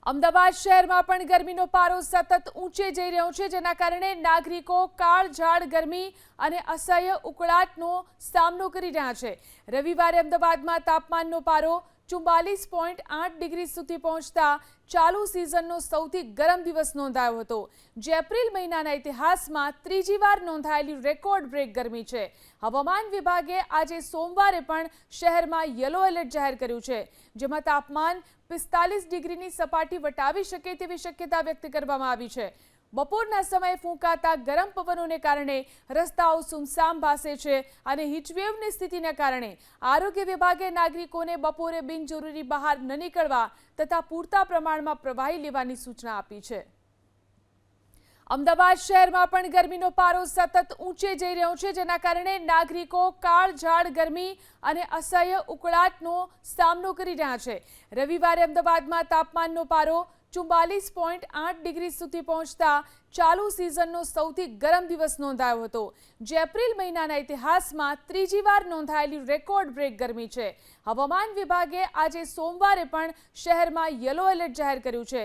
અમદાવાદ શહેરમાં પણ ગરમીનો પારો સતત ઊંચે જઈ રહ્યો છે, જેના કારણે નાગરિકો કાળઝાળ ગરમી અને અસહ્ય ઉકળાટનો સામનો કરી રહ્યા છે। રવિવારે અમદાવાદમાં તાપમાનનો પારો 44.8 ડિગ્રી સુધી પહોંચતા ચાલુ સિઝનનો સૌથી ગરમ દિવસ નોંધાયો હતો, જે એપ્રિલ મહિનાના ઇતિહાસમાં ત્રીજી વાર નોંધાયેલી રેકોર્ડ બ્રેક ગરમી છે। હવામાન વિભાગે આજે સોમવારે પણ શહેરમાં યલો એલર્ટ જાહેર કર્યું છે, જેમાં તાપમાન 45 ડિગ્રીની સપાટી વટાવી શકે તેવી શક્યતા વ્યક્ત કરવામાં આવી છે। બપોરના સમયે ફૂંકાતા ગરમ પવનોને કારણે રસ્તાઓ સુમસામ ભાસે છે અને હીટવેવની સ્થિતિને કારણે આરોગ્ય વિભાગે નાગરિકોને બપોરે બિનજરૂરી બહાર ન નીકળવા તથા પૂરતા પ્રમાણમાં પ્રવાહી લેવાની સૂચના આપી છે। અમદાવાદ શહેરમાં પણ ગરમીનો પારો સતત ઊંચે જઈ રહ્યો છે, જેના કારણે નાગરિકો કાળઝાળ ગરમી અને અસહ્ય ઉકળાટનો સામનો કરી રહ્યા છે। રવિવારે અમદાવાદમાં તાપમાનનો પારો 44.8 ડિગ્રી સુધી પહોંચતા ચાલુ સિઝનનો સૌથી ગરમ દિવસ નોંધાયો હતો, જે એપ્રિલ મહિનાના ઇતિહાસમાં ત્રીજી વાર નોંધાયેલી રેકોર્ડ બ્રેક ગરમી છે। હવામાન વિભાગે આજે સોમવારે પણ શહેરમાં યલો એલર્ટ જાહેર કર્યું છે,